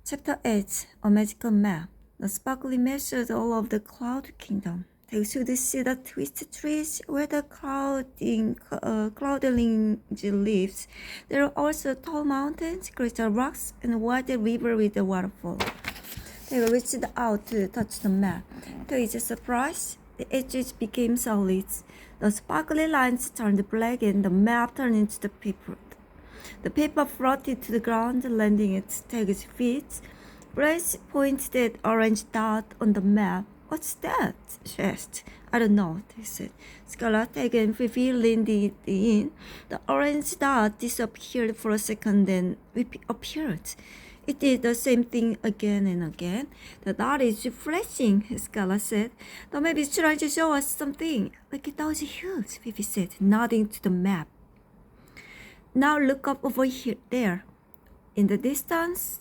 Chapter 8 A Magical Map. The sparkling map shows all of the Cloud Kingdom. They should see the twisted trees where the cloudling lives. There are also tall mountains, crystal rocks, and a wide river with a waterfall. They reached out to touch the map. To his surprise, the edges became solid. The sparkly lines turned black and the map turned into the paper. The paper floated to the ground, landing at Tag's feet. Grace pointed at orange dot on the map. What's that? She asked. I don't know, he said. Scarlet, Tag, and Fifi leaned in. The orange dot disappeared for a second, then appeared. It did the same thing again and again. The dot is flashing, Scarlet said. The map is trying to show us something. Like those hills, Fifi said, nodding to the map. Now look up over here, there. In the distance,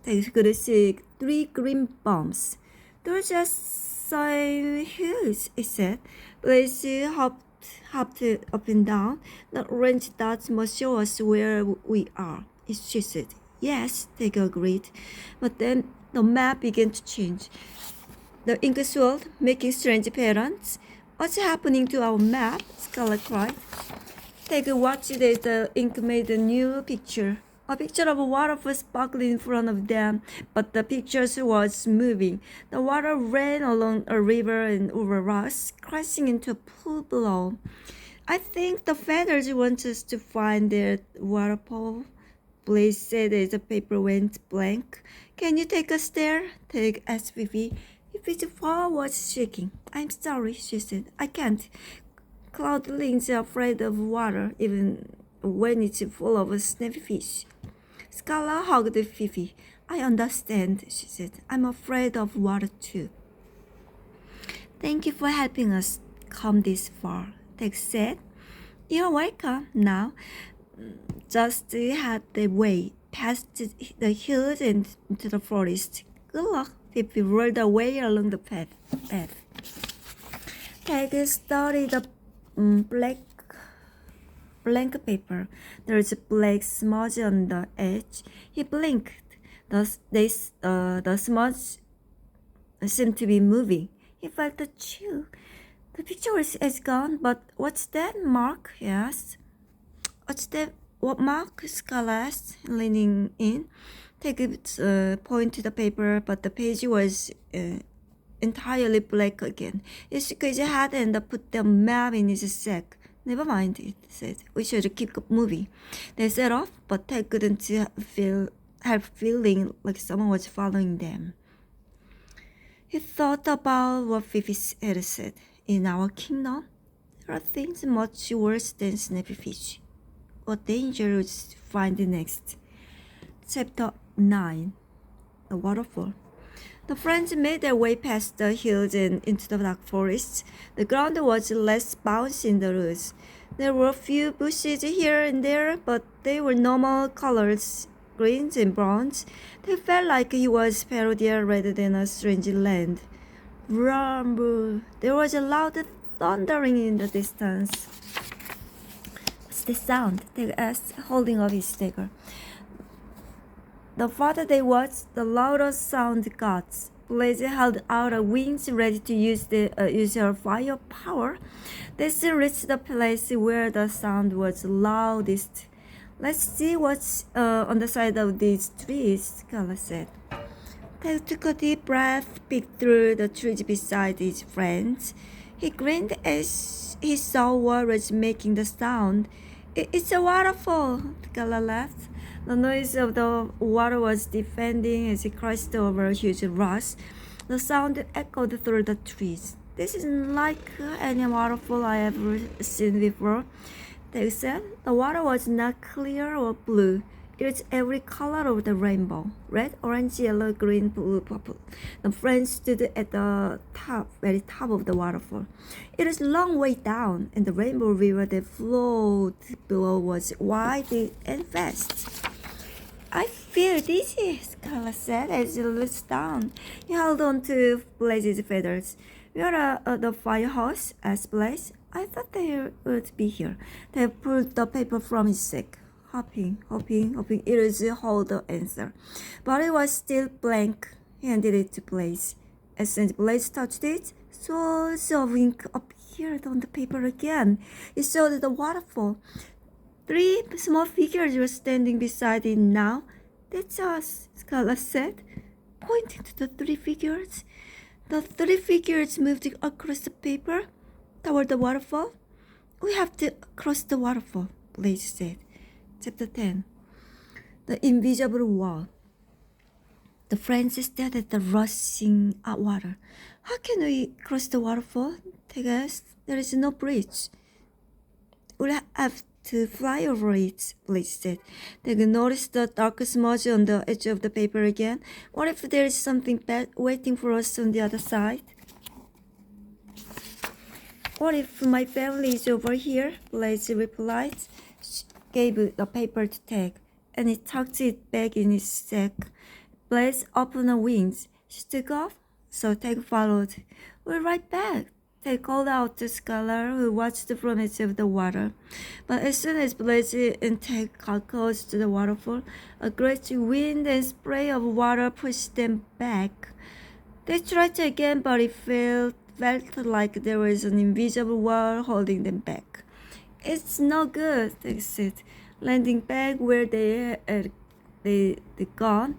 they could see 3 green bumps. They're just same hills, it said. Blaze hopped up and down. The orange dots must show us where we are, she said. Yes, they agreed. But then the map began to change. The ink swirled, making strange patterns. What's happening to our map? Scarlet cried. Take a watch as the ink made a new picture. A picture of a waterfall sparkling in front of them, but the picture was moving. The water ran along a river and over rocks, crashing into a pool below. I think the feathers want us to find their waterfall, Blaze said as the paper went blank. Can you take us there? Tag asked Fifi. Fifi's paw was shaking. I'm sorry, she said. I can't. Cloudlings are afraid of water, even when it's full of snappy fish. Scarlet hugged Fifi. I understand, she said. I'm afraid of water too. Thank you for helping us come this far, Tex said. You're welcome. Now, just head the way past the hills and into the forest. Good luck. Fifi rolled away along the path. Tex studied the blank paper. There's a black smudge on the edge. He blinked. The smudge seemed to be moving. He felt a chill. The picture is gone, but what's that, Mark? He asked. What's that? What, Mark? Scarlet asked, leaning in. Take point to the paper, but the page was entirely black again. He shook his head and put the map in his sack. Never mind, it said. We should keep moving. They set off, but Ted couldn't help feeling like someone was following them. He thought about what Fifi had said. In our kingdom, there are things much worse than snappy fish. What danger would we find next? Chapter 9 The Waterfall. The friends made their way past the hills and into the dark forest. The ground was less bouncy in the roots. There were a few bushes here and there, but they were normal colors, greens and browns. They felt like it was Perugia rather than a strange land. Rumble! There was a loud thundering in the distance. What's the sound? They asked, holding up his dagger. The farther they watched, the louder sound got. Blaze held out her wings, ready to use her firepower. They soon reached the place where the sound was loudest. Let's see what's on the side of these trees, Scarlet said. They took a deep breath, peeked through the trees beside his friends. He grinned as he saw what was making the sound. It's a waterfall, Scarlet laughed. The noise of the water was deafening as it crashed over huge rocks. The sound echoed through the trees. This isn't like any waterfall I ever seen before, they said. The water was not clear or blue. It was every color of the rainbow. Red, orange, yellow, green, blue, purple. The friends stood at the very top of the waterfall. It was a long way down, and the rainbow river that flowed below was wide and fast. I feel dizzy, Scarlet said as he looked down. He held on to Blaze's feathers. Where are the fire hose? Asked Blaze. I thought they would be here. They pulled the paper from his sack. hoping it would hold the answer. But it was still blank. He handed it to Blaze. As soon as Blaze touched it, swirls of ink appeared on the paper again. It showed the waterfall. 3 small figures were standing beside it now. That's us, Scarlet said, pointing to the 3 figures. The 3 figures moved across the paper toward the waterfall. We have to cross the waterfall, Blaze said. Chapter 10. The Invisible Wall. The friends stared at the rushing water. How can we cross the waterfall? They asked. There is no bridge. We'll have to fly over it, Blaze said. They noticed the dark smudge on the edge of the paper again. What if there is something bad waiting for us on the other side? What if my family is over here? Blaze replied. She gave the paper to Tag, and he tucked it back in his sack. Blaze opened her wings. She took off, so Tag followed. We're right back. They called out to Skylar, who watched from the edge of the water. But as soon as Blaze and Tag got close to the waterfall, a great wind and spray of water pushed them back. They tried again, but it felt like there was an invisible wall holding them back. It's no good, they said, landing back where they had begun.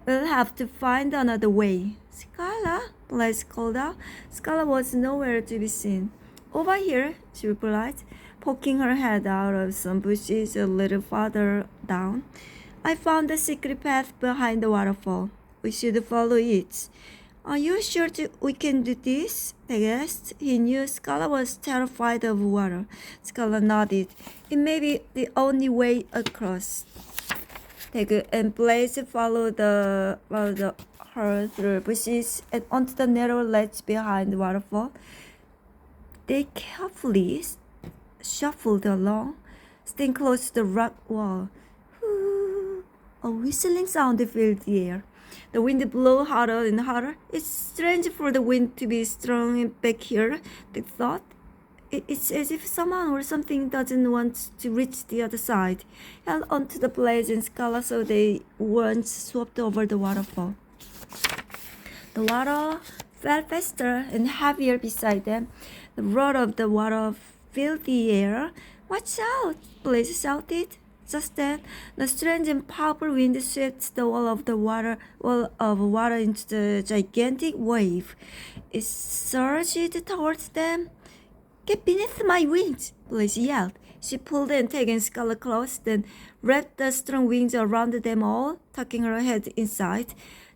We'll have to find another way. Skylar, Blaze called out. Skylar was nowhere to be seen. Over here, she replied, poking her head out of some bushes a little farther down. I found the secret path behind the waterfall. We should follow it. Are you sure we can do this? They asked. He knew Skylar was terrified of water. Skylar nodded. It may be the only way across. Tag and Blaze followed her through bushes and onto the narrow ledge behind the waterfall. They carefully shuffled along, staying close to the rock wall. A whistling sound filled the air. The wind blew harder and harder. It's strange for the wind to be strong back here, they thought. It's as if someone or something doesn't want to reach the other side. Held onto the Blaze and Skylar so they weren't swept over the waterfall. The water fell faster and heavier beside them. The roar of the water filled the air. Watch out! Blaze shouted. Just then, the strange and powerful wind swept the wall of water into the gigantic wave. It surged towards them. Get beneath my wings, Blaze yelled. She pulled and taken Skylar close, then wrapped the strong wings around them all, tucking her head inside.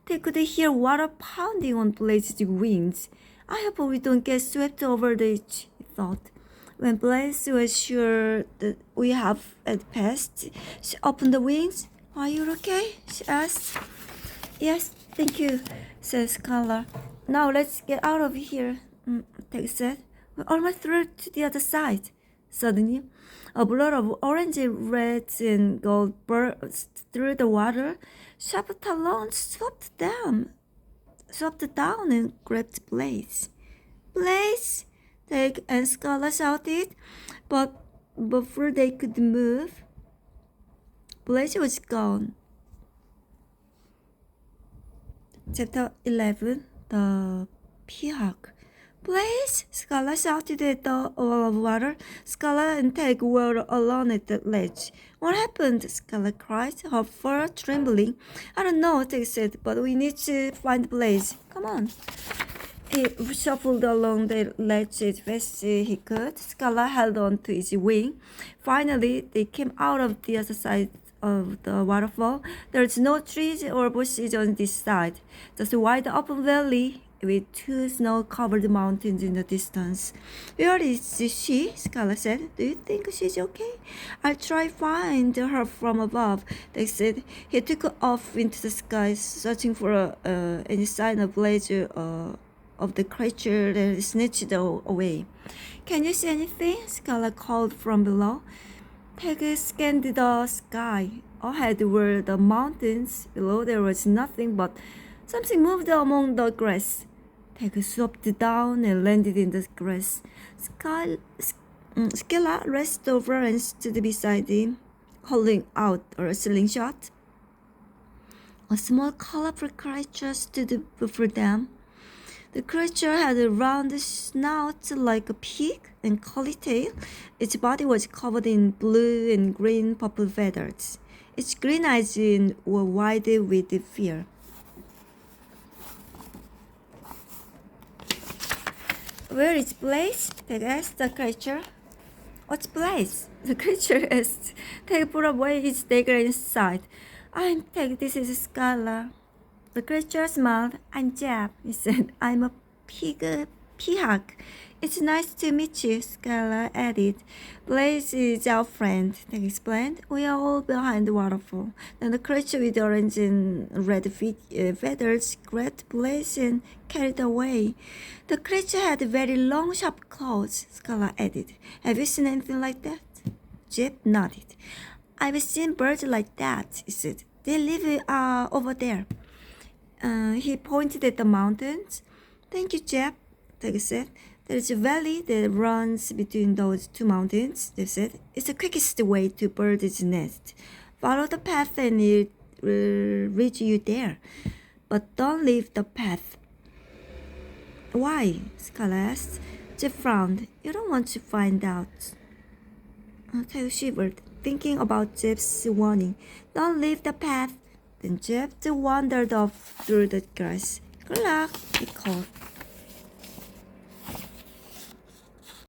They could hear water pounding on Blaze's wings. I hope we don't get swept over the edge, he thought. When Blaze was sure that we have passed, she opened the wings. Are you okay? She asked. Yes, thank you, said Skylar. Now let's get out of here, Tag said. We're almost through to the other side. Suddenly, a blur of orange, red, and gold burst through the water. Sharp talons swept down and grabbed Blaze. Blaze! Tag and Skylar shouted, but before they could move, Blaze was gone. Chapter 11. The Peacock. Blaze! Skylar shouted at the wall of water. Skylar and Tag were alone at the ledge. What happened? Skylar cried, her fur trembling. I don't know, Tag said, but we need to find Blaze. Come on. He shuffled along the ledge as fast as he could. Skylar held on to his wing. Finally, they came out of the other side of the waterfall. There's no trees or bushes on this side, just a wide open valley with 2 snow-covered mountains in the distance. Where is she? Skylar said. Do you think she's okay? I'll try find her from above, they said. He took off into the sky, searching for any sign of Blaze of the creature that snatched it away. Can you see anything? Skylar called from below. Tag scanned the sky. Ahead were the mountains. Below there was nothing, but something moved among the grass. Tag swooped down and landed in the grass. Skylar raced over and stood beside him. holding out a slingshot. A small colorful creature stood before them. The creature had a round snout like a pig and curly tail. Its body was covered in blue and green purple feathers. Its green eyes were wide with fear. Where is Blaze? Peg asked the creature. What's Blaze? The creature asked. Peg put away its dagger and sighed. I'm Peg, this is Scarla. The creature smiled. I'm Jeb, he said. I'm a peacock. It's nice to meet you, Scarla added. Blaze is our friend, Peg explained. We are all behind the waterfall. Then the creature with orange and red feathers grabbed Blaze and carried away. The creature had very long, sharp claws, Scarla added. Have you seen anything like that? Jeb nodded. I've seen birds like that, he said. They live over there. He pointed at the mountains. Thank you, Jeb, Peg said. There's a valley that runs between those two mountains, they said. It's the quickest way to bird's nest. Follow the path and it will reach you there. But don't leave the path. Why? Scarla asked. Jeb frowned. You don't want to find out. Peg shivered, thinking about Jeb's warning. Don't leave the path. Then Jeb wandered off through the grass. Good luck, he called.